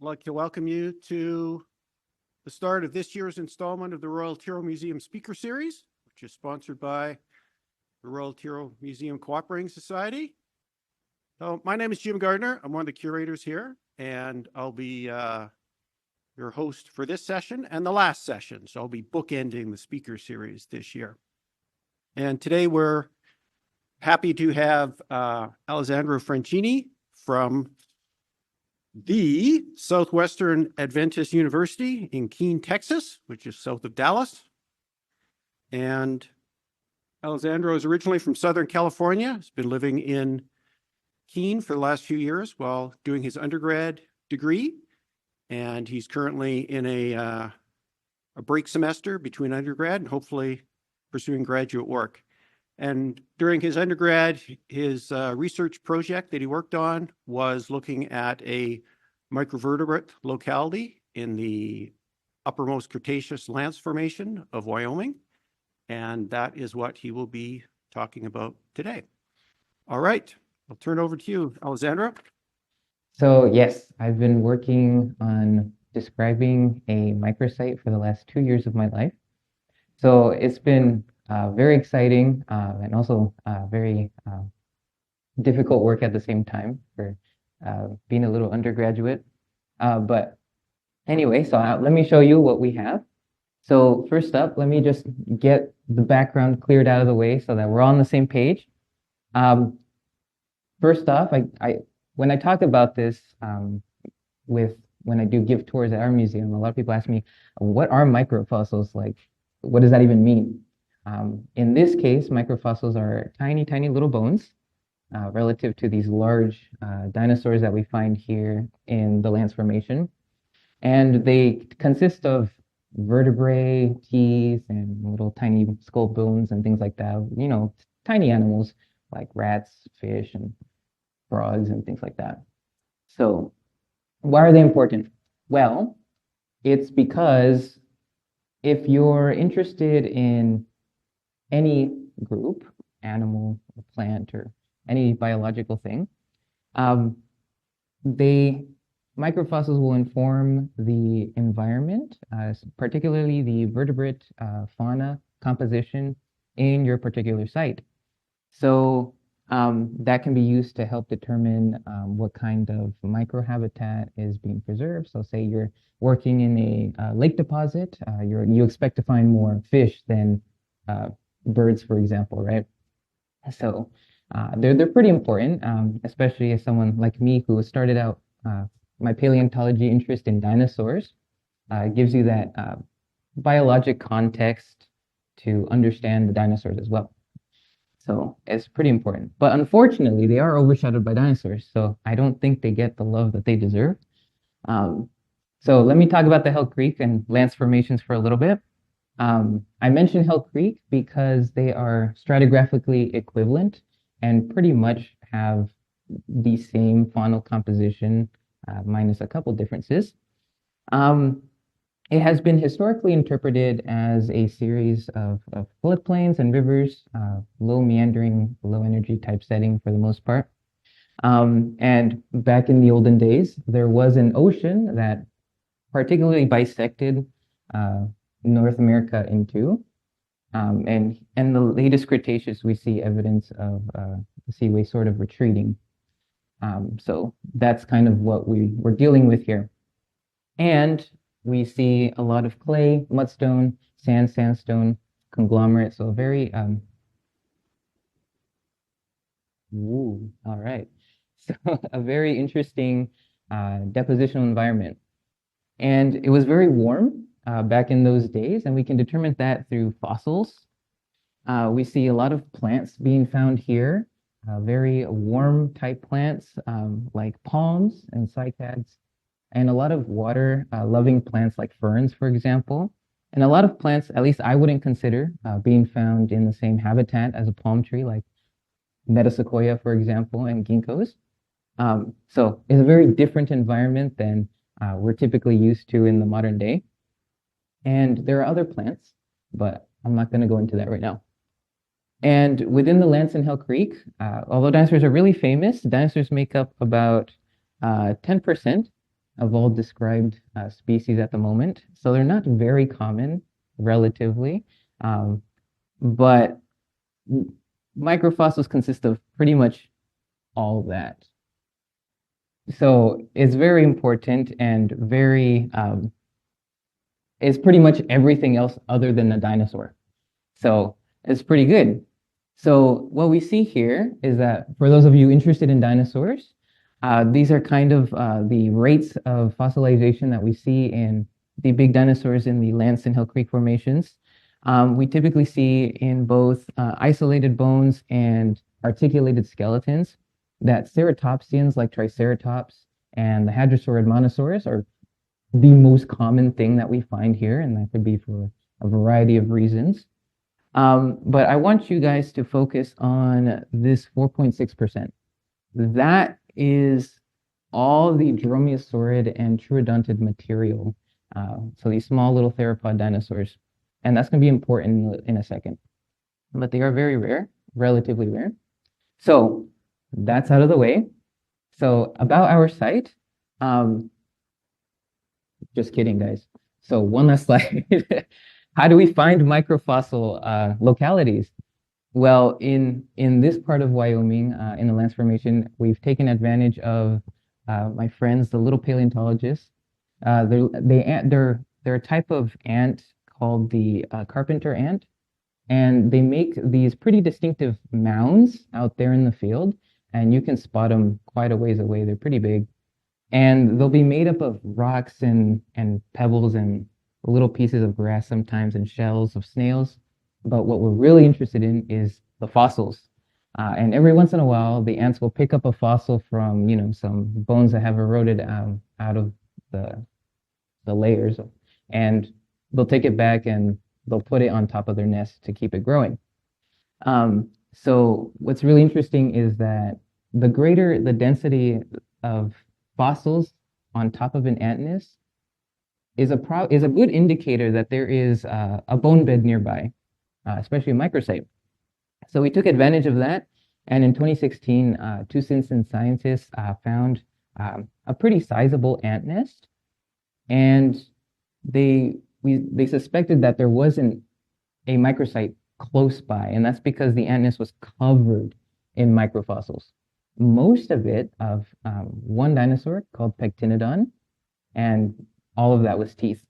like to welcome you to the start of this year's installment of the Royal Tyrrell Museum Speaker Series, which is sponsored by the Royal Tyrrell Museum Cooperating Society. So my name is Jim Gardner. I'm one of the curators here, and I'll be your host for this session and the last session. So I'll be bookending the speaker series this year. And today we're happy to have Alessandro Franchini from the Southwestern Adventist University in Keene, Texas, which is south of Dallas. And Alessandro is originally from Southern California. He's been living in Keene for the last few years while doing his undergrad degree. And he's currently in a break semester between undergrad and hopefully pursuing graduate work. And during his undergrad, his research project that he worked on was looking at a microvertebrate locality in the uppermost Cretaceous Lance Formation of Wyoming. And that is what he will be talking about today. All right, I'll turn it over to you, Alessandro. So yes, I've been working on describing a microsite for the last 2 years of my life. So it's been very exciting and also very difficult work at the same time for being a little undergraduate. But anyway, so let me show you what we have. So first up, let me just get the background cleared out of the way so that we're all on the same page. First off, when I talk about this when I do give tours at our museum, a lot of people ask me, what are microfossils? Like, what does that even mean? In this case, microfossils are tiny, tiny little bones relative to these large dinosaurs that we find here in the Lance Formation. And they consist of vertebrae, teeth, and little tiny skull bones and things like that. You know, tiny animals like rats, fish, and frogs and things like that. So why are they important? Well, it's because if you're interested in any group, animal, or plant, or any biological thing, microfossils will inform the environment, particularly the vertebrate fauna composition in your particular site. So that can be used to help determine what kind of microhabitat is being preserved. So say you're working in a lake deposit, you expect to find more fish than birds, for example, right? So they're pretty important, especially as someone like me who started out my paleontology interest in dinosaurs. Gives you that biologic context to understand the dinosaurs as well. So it's pretty important. But unfortunately, they are overshadowed by dinosaurs, so I don't think they get the love that they deserve. So let me talk about the Hell Creek and Lance formations for a little bit. I mentioned Hell Creek because they are stratigraphically equivalent and pretty much have the same faunal composition, minus a couple differences. It has been historically interpreted as a series of floodplains and rivers, low meandering, low energy type setting for the most part. And back in the olden days, there was an ocean that particularly bisected North America in two. And in the latest Cretaceous, we see evidence of the seaway sort of retreating. So that's kind of what we're dealing with here. And we see a lot of clay, mudstone, sandstone, conglomerate. So very, all right. So a very interesting depositional environment. And it was very warm back in those days, and we can determine that through fossils. We see a lot of plants being found here, very warm type plants like palms and cycads, and a lot of water loving plants like ferns, for example. And a lot of plants, at least I wouldn't consider being found in the same habitat as a palm tree, like metasequoia, for example, and ginkgos. So it's a very different environment than we're typically used to in the modern day. And there are other plants, but I'm not going to go into that right now. And within the Lance and Hell Creek, although dinosaurs are really famous, dinosaurs make up about 10% of all described species at the moment. So they're not very common relatively, but microfossils consist of pretty much all of that. So it's very important and very, it's pretty much everything else other than a dinosaur. So it's pretty good. So what we see here is that for those of you interested in dinosaurs, these are kind of the rates of fossilization that we see in the big dinosaurs in the Lance and Hill Creek formations. We typically see in both isolated bones and articulated skeletons that ceratopsians like Triceratops and the Hadrosaurid monosaurus are the most common thing that we find here, and that could be for a variety of reasons. But I want you guys to focus on this 4.6%. That is all the dromaeosaurid and troodontid material. So these small little theropod dinosaurs. And that's going to be important in a second. But they are very rare, relatively rare. So that's out of the way. So about our site, just kidding, guys. So one last slide. How do we find microfossil localities? Well, in this part of Wyoming, in the Lance Formation, we've taken advantage of my friends, the little paleontologists. They're a type of ant called the carpenter ant, and they make these pretty distinctive mounds out there in the field, and you can spot them quite a ways away. They're pretty big, and they'll be made up of rocks and pebbles and little pieces of grass sometimes and shells of snails. But what we're really interested in is the fossils. And every once in a while, the ants will pick up a fossil from, some bones that have eroded out of the layers, and they'll take it back and they'll put it on top of their nest to keep it growing. So what's really interesting is that the greater the density of fossils on top of an ant nest is a good indicator that there is a bone bed nearby, especially a microsite. So we took advantage of that, and in 2016, two citizen scientists found a pretty sizable ant nest, and they suspected that there wasn't a microsite close by, and that's because the ant nest was covered in microfossils. Most of it of one dinosaur called Pectinodon, and all of that was teeth.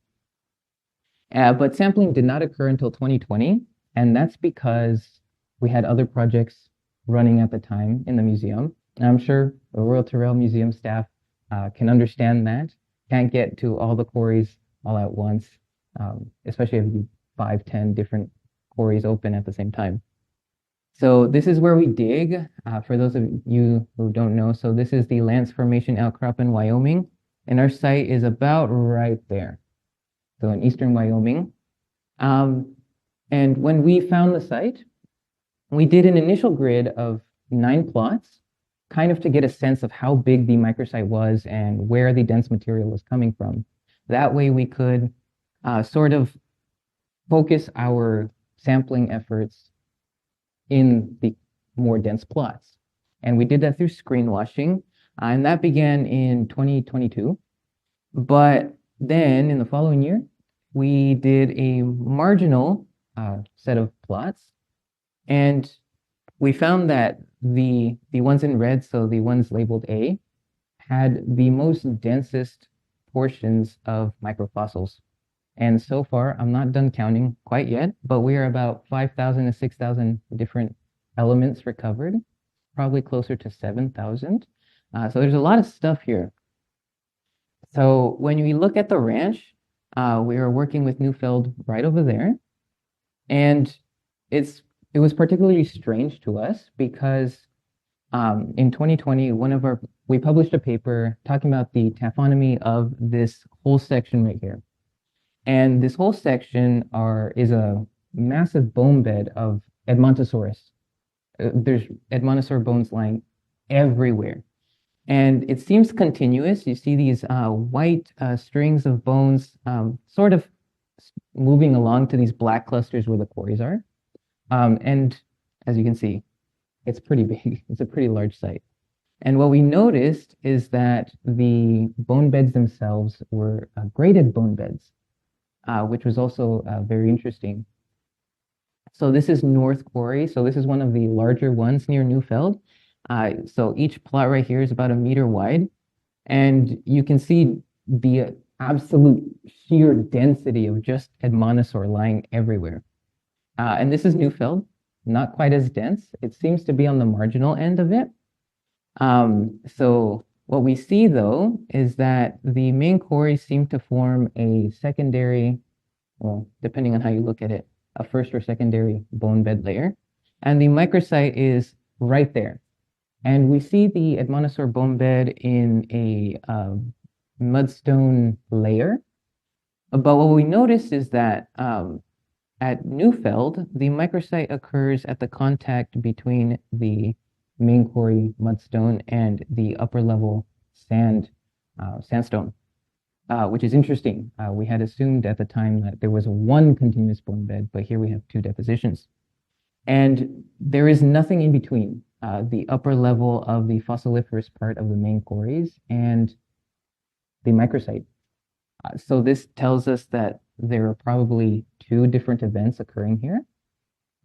But sampling did not occur until 2020, and that's because we had other projects running at the time in the museum. And I'm sure the Royal Tyrrell Museum staff can understand that. Can't get to all the quarries all at once, especially if you 5-10 different quarries open at the same time. So this is where we dig, for those of you who don't know. So this is the Lance Formation outcrop in Wyoming, and our site is about right there, so in eastern Wyoming. And when we found the site, we did an initial grid of 9 plots, kind of to get a sense of how big the microsite was and where the dense material was coming from. That way we could sort of focus our sampling efforts in the more dense plots. And we did that through screen washing, and that began in 2022. But then in the following year, we did a marginal set of plots, and we found that the ones in red, so the ones labeled A, had the most densest portions of microfossils. And so far, I'm not done counting quite yet, but we are about 5,000 to 6,000 different elements recovered, probably closer to 7,000. So there's a lot of stuff here. So when we look at the ranch, we are working with Neufeld right over there. And it was particularly strange to us because in 2020, we published a paper talking about the taphonomy of this whole section right here. And this whole section is a massive bone bed of Edmontosaurus. There's Edmontosaur bones lying everywhere. And it seems continuous. You see these white strings of bones sort of moving along to these black clusters where the quarries are. And as you can see, it's pretty big. It's a pretty large site. And what we noticed is that the bone beds themselves were graded bone beds, which was also very interesting. So this is North Quarry. So this is one of the larger ones near Neufeld. So each plot right here is about 1 meter wide. And you can see the absolute sheer density of just Admonosaur lying everywhere. And this is Neufeld, not quite as dense. It seems to be on the marginal end of it. So what we see though is that the main quarries seem to form a secondary, well, depending on how you look at it, a first or secondary bone bed layer. And the microsite is right there. And we see the Admonosaur bone bed in a mudstone layer. But what we notice is that at Neufeld, the microsite occurs at the contact between the main quarry mudstone and the upper level sandstone, which is interesting. We had assumed at the time that there was one continuous bone bed, but here we have 2 depositions. And there is nothing in between the upper level of the fossiliferous part of the main quarries and the microsite. So this tells us that there are probably 2 different events occurring here.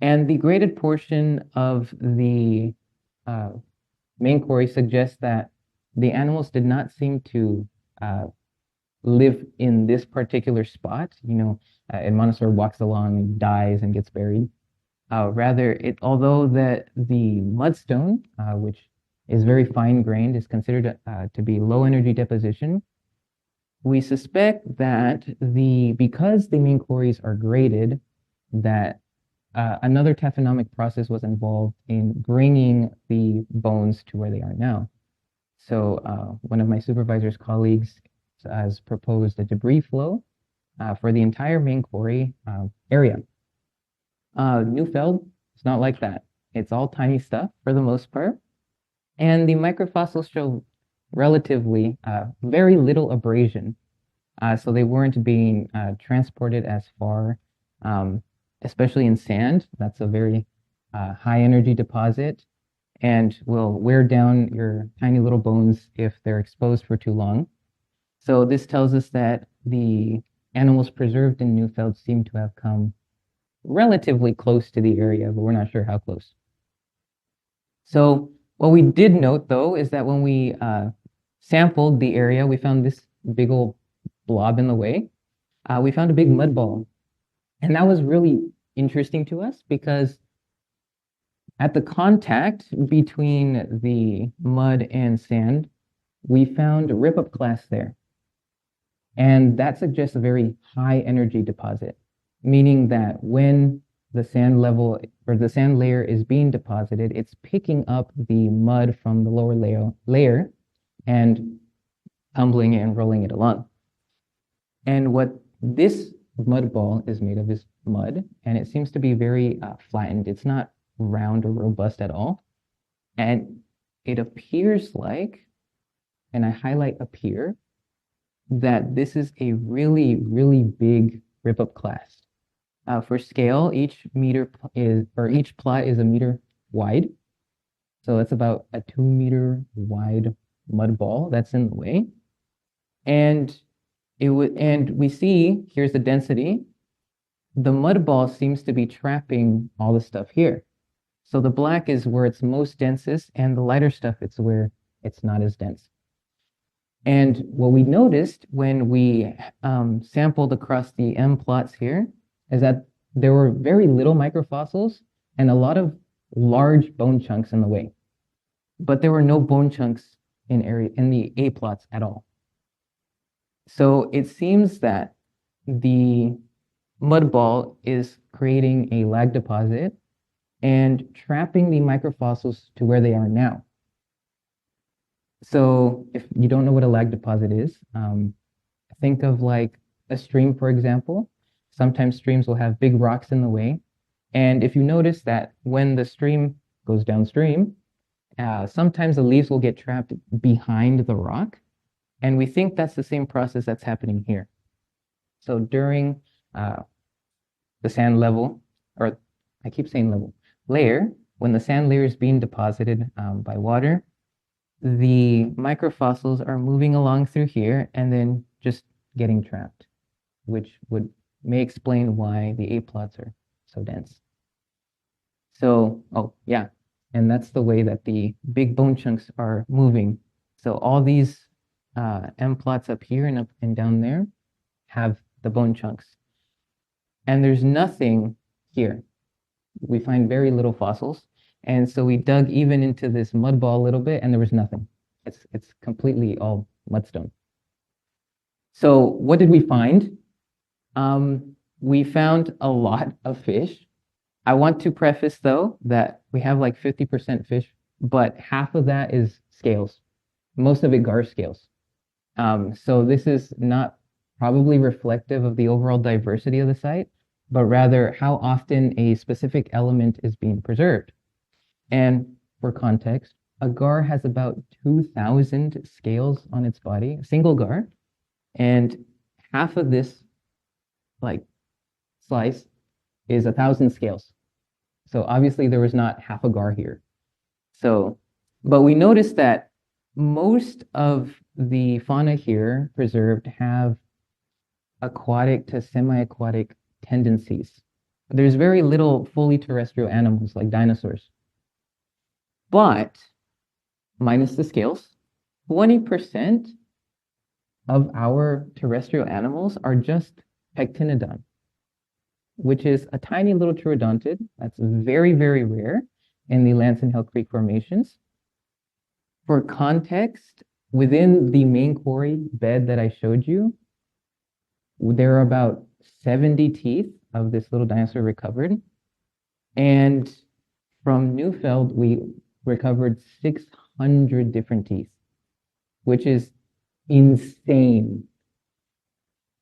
And the graded portion of the main quarry suggests that the animals did not seem to live in this particular spot. You know, Admonosaur walks along and dies and gets buried. Rather, although the mudstone, which is very fine-grained, is considered to be low energy deposition, we suspect that because the main quarries are graded, that another taphonomic process was involved in bringing the bones to where they are now. So one of my supervisor's colleagues has proposed a debris flow for the entire main quarry area. Neufeld, it's not like that. It's all tiny stuff for the most part. And the microfossils show relatively very little abrasion. So they weren't being transported as far, especially in sand. That's a very high energy deposit and will wear down your tiny little bones if they're exposed for too long. So this tells us that the animals preserved in Neufeld seem to have come relatively close to the area, but we're not sure how close. So what we did note, though, is that when we sampled the area, we found this big old blob in the way. We found a big mud ball. And that was really interesting to us because at the contact between the mud and sand, we found a rip-up class there. And that suggests a very high energy deposit, meaning that when the sand level or the sand layer is being deposited, it's picking up the mud from the lower layer and tumbling it and rolling it along. And what this mud ball is made of is mud, and it seems to be very flattened. It's not round or robust at all. And it appears like, and I highlight appear, that this is a really, really big rip-up class. For scale, each plot is 1 meter wide. So that's about a 2 meter wide mud ball that's in the way. And we see, here's the density. The mud ball seems to be trapping all the stuff here. So the black is where it's most densest, and the lighter stuff, it's where it's not as dense. And what we noticed when we sampled across the M plots here is that there were very little microfossils and a lot of large bone chunks in the way. But there were no bone chunks in the A plots at all. So it seems that the mud ball is creating a lag deposit and trapping the microfossils to where they are now. So if you don't know what a lag deposit is, think of like a stream, for example. Sometimes streams will have big rocks in the way. And if you notice that when the stream goes downstream, sometimes the leaves will get trapped behind the rock. And we think that's the same process that's happening here. So during the sand level, or I keep saying level, layer, when the sand layer is being deposited by water, the microfossils are moving along through here and then just getting trapped, which may explain why the A plots are so dense. So, oh yeah, and that's the way that the big bone chunks are moving. So all these M plots up here and up and down there have the bone chunks. And there's nothing here. We find very little fossils. And so we dug even into this mud ball a little bit and there was nothing. It's completely all mudstone. So what did we find? We found a lot of fish. I want to preface though that we have like 50% fish, but half of that is scales. Most of it gar scales. So this is not probably reflective of the overall diversity of the site, but rather how often a specific element is being preserved. And for context, a gar has about 2,000 scales on its body, a single gar, and half of this like slice is 1,000 scales. So obviously there was not half a gar here. So, but we noticed that most of the fauna here preserved have aquatic to semi-aquatic tendencies. There's very little fully terrestrial animals like dinosaurs. But, minus the scales, 20% of our terrestrial animals are just Pectinodon, which is a tiny little troodontid that's very, very rare in the Lance and Hill Creek formations. For context, within the main quarry bed that I showed you, there are about 70 teeth of this little dinosaur recovered. And from Neufeld, we recovered 600 different teeth, which is insane.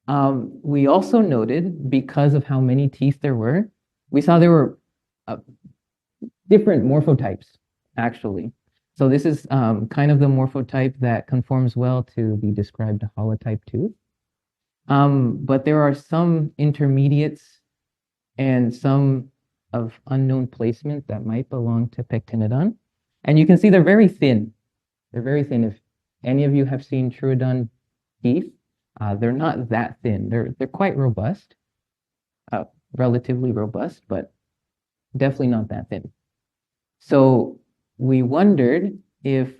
We also noted, because of how many teeth there were, we saw there were different morphotypes, actually. So this is kind of the morphotype that conforms well to the described holotype tooth. But there are some intermediates and some of unknown placement that might belong to Pectinodon. And you can see they're very thin. They're very thin. If any of you have seen Troodon teeth, they're not that thin. They're quite robust, relatively robust, but definitely not that thin. So we wondered if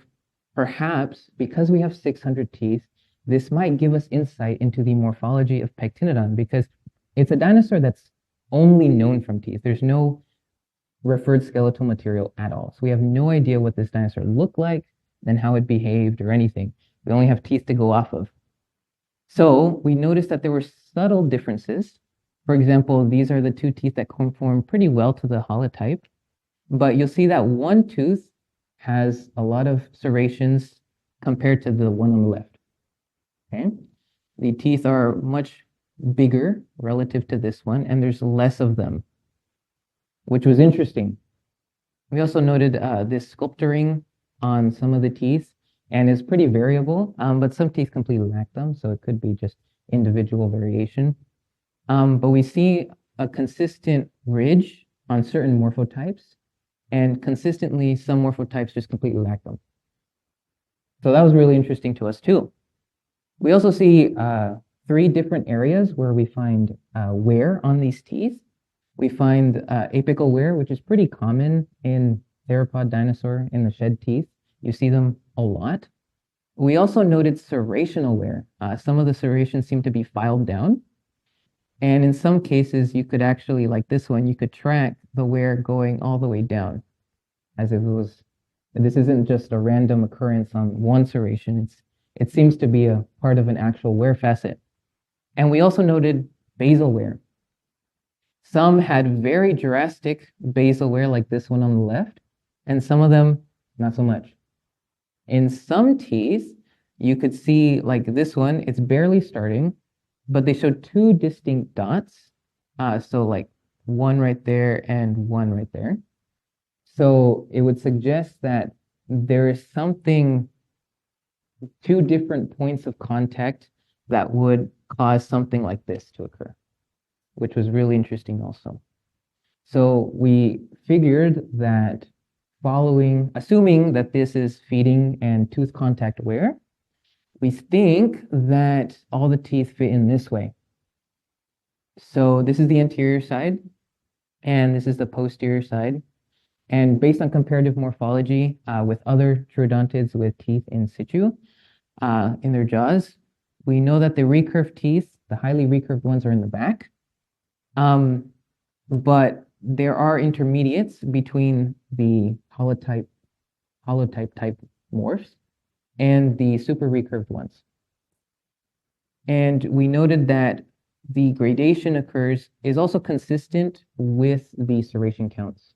perhaps because we have 600 teeth, this might give us insight into the morphology of Pectinodon, because it's a dinosaur that's only known from teeth. There's no referred skeletal material at all. So we have no idea what this dinosaur looked like and how it behaved or anything. We only have teeth to go off of. So we noticed that there were subtle differences. For example, these are the two teeth that conform pretty well to the holotype, but you'll see that one tooth has a lot of serrations compared to the one on the left. Okay, the teeth are much bigger relative to this one, and there's less of them, which was interesting. We also noted this sculpturing on some of the teeth, and is pretty variable, but some teeth completely lack them, so it could be just individual variation. But we see a consistent ridge on certain morphotypes, and consistently some morphotypes just completely lack them. So that was really interesting to us too. We also see 3 different areas where we find wear on these teeth. We find apical wear, which is pretty common in theropod dinosaur in the shed teeth. You see them a lot. We also noted serrational wear. Some of the serrations seem to be filed down. And in some cases, you could actually, like this one, you could track the wear going all the way down, as if it was, this isn't just a random occurrence on one serration. It seems to be a part of an actual wear facet. And we also noted basal wear. Some had very drastic basal wear, like this one on the left, and some of them not so much. In some teeth, you could see, like this one, it's barely starting, but they show 2 distinct dots. So like one right there and one right there. So it would suggest that there is something, 2 different points of contact that would cause something like this to occur, which was really interesting also. So we figured that assuming that this is feeding and tooth contact wear, we think that all the teeth fit in this way. So this is the anterior side, and this is the posterior side. And based on comparative morphology with other troodontids with teeth in situ in their jaws, we know that the recurved teeth, the highly recurved ones, are in the back. But there are intermediates between the holotype type morphs and the super recurved ones. And we noted that the gradation is also consistent with the serration counts.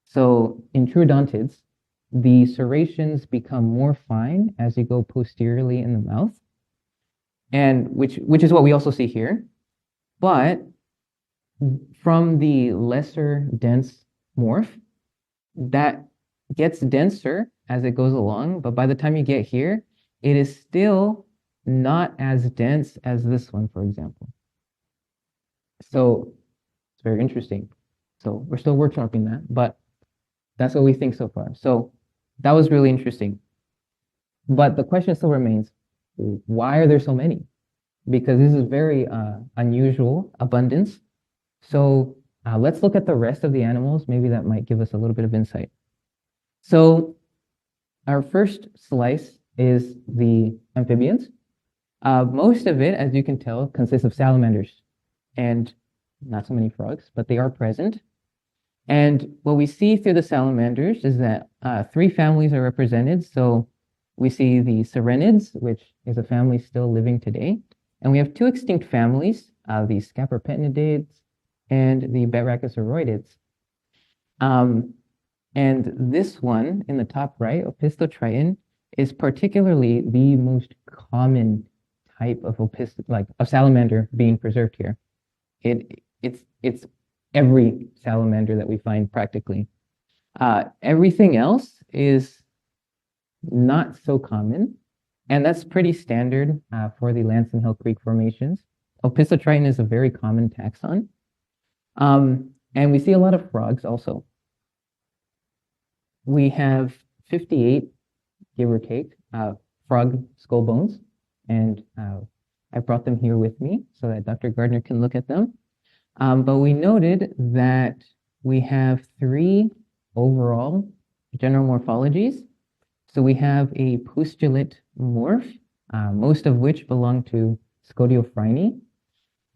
So in troodontids, the serrations become more fine as you go posteriorly in the mouth, and which is what we also see here. But from the lesser dense morph, that gets denser as it goes along, but by the time you get here, it is still not as dense as this one, for example. So it's very interesting. So we're still workshopping that, but that's what we think so far. So that was really interesting. But the question still remains, why are there so many? Because this is very unusual abundance. So let's look at the rest of the animals. Maybe that might give us a little bit of insight. So our first slice is the amphibians. Most of it, as you can tell, consists of salamanders and not so many frogs, but they are present. And what we see through the salamanders is that three families are represented. So we see the serenids, which is a family still living today. And we have two extinct families, the scaporpetinidates and the batrachosauroidids. And this one in the top right, Opisthotriton, is particularly the most common type of salamander being preserved here. It's every salamander that we find practically. Everything else is not so common, and that's pretty standard for the Lance and Hill Creek formations. Opisthotriton is a very common taxon. And we see a lot of frogs also. We have 58, give or take, frog skull bones, and I brought them here with me so that Dr. Gardner can look at them. But we noted that we have 3 overall general morphologies. So we have a postulate morph, most of which belong to Scodiophryni.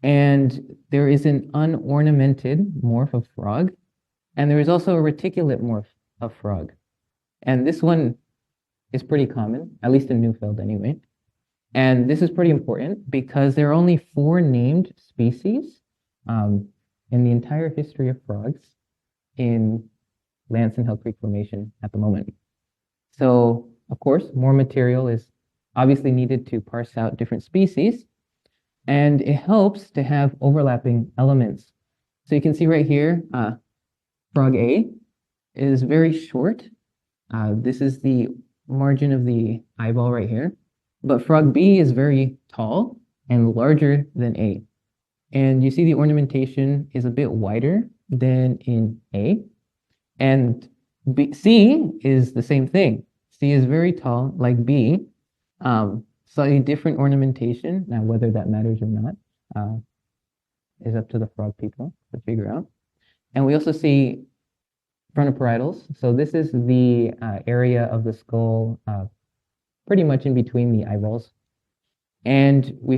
And there is an unornamented morph of frog. And there is also a reticulate morph of frog. And this one is pretty common, at least in Neufeld anyway. And this is pretty important because there are only 4 named species in the entire history of frogs in Lance and Hill Creek Formation at the moment. So, of course, more material is obviously needed to parse out different species, and it helps to have overlapping elements. So you can see right here, frog A is very short. This is the margin of the eyeball right here. But frog B is very tall and larger than A. And you see the ornamentation is a bit wider than in A. And C is the same thing. C is very tall, like B, slightly different ornamentation. Now, whether that matters or not is up to the frog people to figure out. And we also see frontoparietals. So this is the area of the skull pretty much in between the eyeballs. And we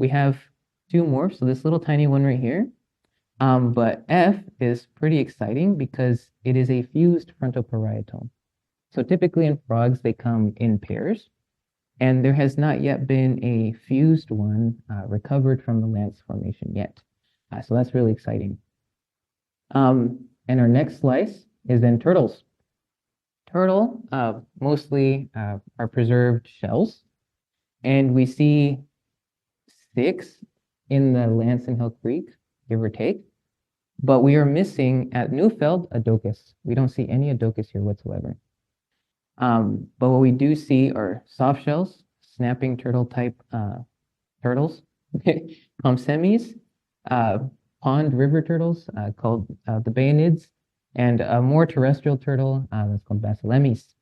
have 2 morphs, so this little tiny one right here. But F is pretty exciting because it is a fused frontoparietal. So typically in frogs, they come in pairs, and there has not yet been a fused one recovered from the Lance Formation yet. So that's really exciting. And our next slice is then turtles. Turtle mostly are preserved shells, and we see 6 in the Lance and Hill Creek, give or take, but we are missing at Neufeld a docus. We don't see any docus here whatsoever. But what we do see are soft shells, snapping turtle type turtles, pomsemis, pond river turtles called the baenids, and a more terrestrial turtle that's called basilemes.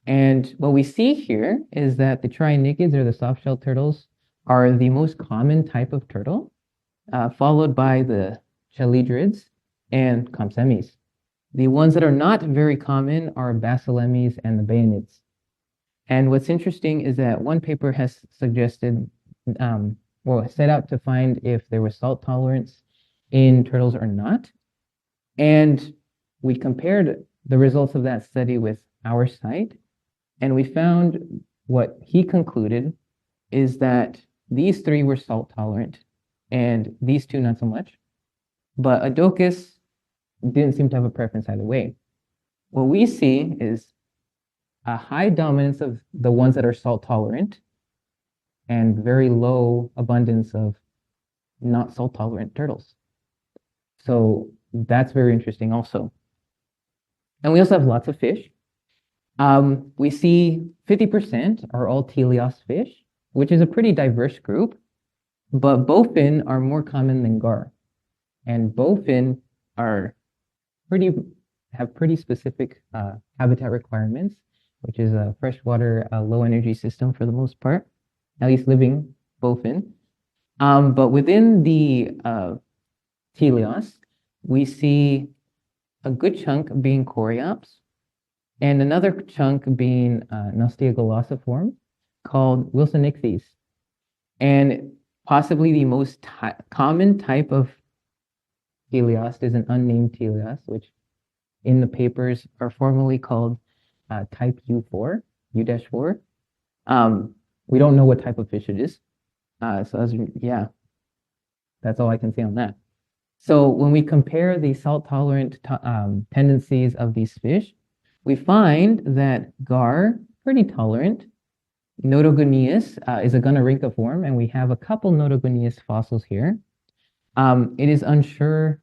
And what we see here is that the trionychids, or the soft-shell turtles, are the most common type of turtle, followed by the chelydrids and compsomys. The ones that are not very common are basilemes and the bayonetes. And what's interesting is that one paper has suggested, set out to find if there was salt tolerance in turtles or not. And we compared the results of that study with our site, and we found what he concluded is that these three were salt tolerant and these two not so much. But Adocus didn't seem to have a preference either way. What we see is a high dominance of the ones that are salt tolerant and very low abundance of not salt tolerant turtles. So that's very interesting also. And we also have lots of fish. We see 50% are all teleost fish, which is a pretty diverse group, but bowfin are more common than gar. And bowfin have pretty specific habitat requirements, which is a freshwater, low energy system for the most part, at least living bowfin. But within the teleost, we see a good chunk being coriops, and another chunk being an osteoglossiform called wilsonichthyes. And possibly the most common type of teleost is an unnamed teleost, which in the papers are formally called type U4, U-4. We don't know what type of fish it is. Yeah, that's all I can say on that. So when we compare the salt-tolerant tendencies of these fish, we find that gar, pretty tolerant. Notogoneus is a Gunnerhynchiform, and we have a couple Notogoneus fossils here. It is unsure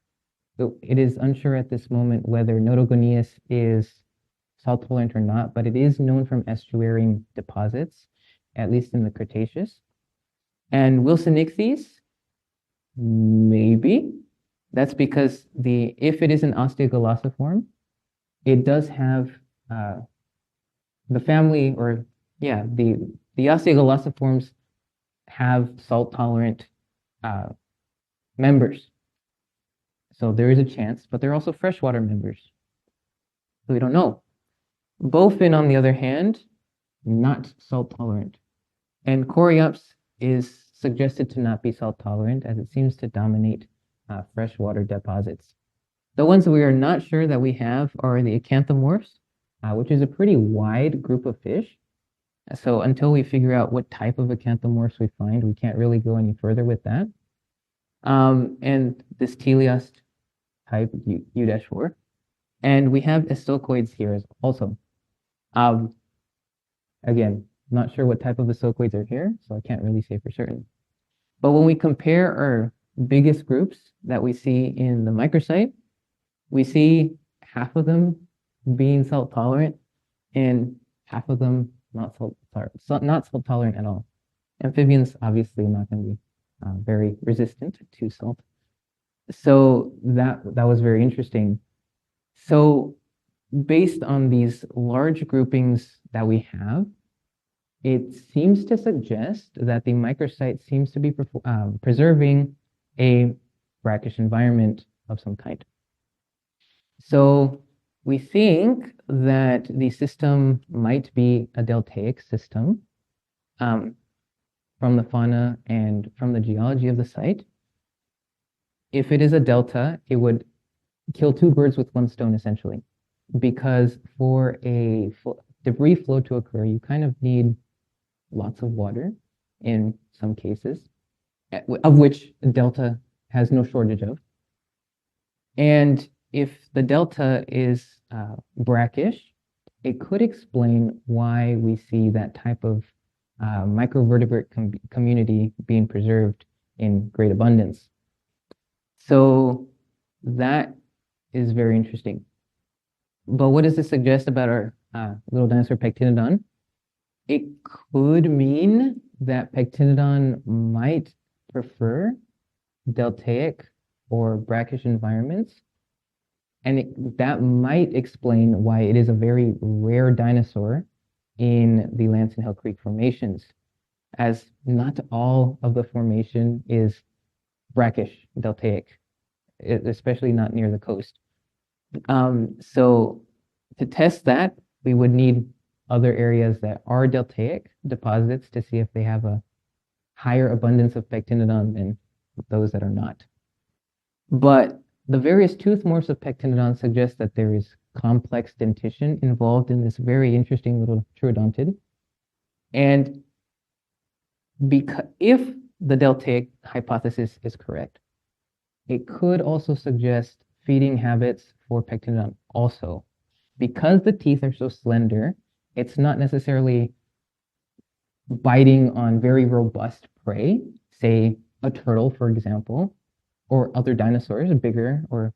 at this moment whether Notogoneus is salt tolerant or not, but it is known from estuarine deposits, at least in the Cretaceous. And wilsonichthyes, maybe. That's because if it is an osteoglossiform, it does have the family, or yeah, the osteoglossiforms have salt tolerant members. So there is a chance, but they're also freshwater members. So we don't know. Bowfin, on the other hand, not salt tolerant. And coriops is suggested to not be salt tolerant, as it seems to dominate freshwater deposits. The ones that we are not sure that we have are the acanthomorphs, which is a pretty wide group of fish. So until we figure out what type of acanthomorphs we find, we can't really go any further with that. And this teleost type U-4. And we have estocoids here also. Again, not sure what type of estocoids are here, so I can't really say for certain. But when we compare our biggest groups that we see in the microsite, we see half of them being salt tolerant and half of them not salt tolerant at all. Amphibians obviously not going to be very resistant to salt. So that was very interesting. So based on these large groupings that we have, it seems to suggest that the microsite seems to be preserving a brackish environment of some kind. So we think that the system might be a deltaic system from the fauna and from the geology of the site. If it is a delta, it would kill two birds with one stone, essentially, because for a debris flow to occur, you kind of need lots of water in some cases, of which delta has no shortage of. And if the delta is brackish, it could explain why we see that type of microvertebrate community being preserved in great abundance. So that is very interesting. But what does this suggest about our little dinosaur Pectinodon? It could mean that Pectinodon might prefer deltaic or brackish environments. And that might explain why it is a very rare dinosaur in the Lance and Hill Creek formations, as not all of the formation is brackish deltaic, especially not near the coast. So to test that, we would need other areas that are deltaic deposits to see if they have a higher abundance of Pectinodon than those that are not. But the various tooth morphs of Pectinodon suggest that there is complex dentition involved in this very interesting little troodontid. And if the deltaic hypothesis is correct, it could also suggest feeding habits for Pectinodon also. Because the teeth are so slender, it's not necessarily biting on very robust prey, say a turtle, for example, or other dinosaurs, bigger or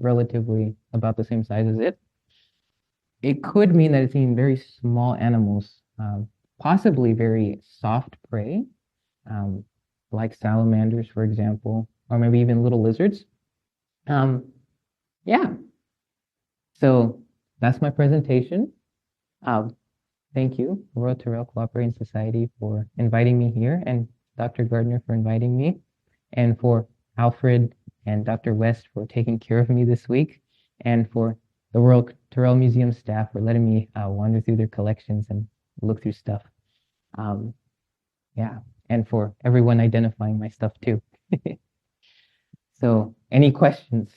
relatively about the same size as it. It could mean that it's eating very small animals, possibly very soft prey, like salamanders, for example, or maybe even little lizards. Yeah. So that's my presentation. Thank you, Royal Tyrrell Cooperating Society, for inviting me here, and Dr. Gardner for inviting me, and for Alfred and Dr. West for taking care of me this week, and for the Royal Tyrrell Museum staff for letting me wander through their collections and look through stuff. Yeah, and for everyone identifying my stuff too. So, any questions?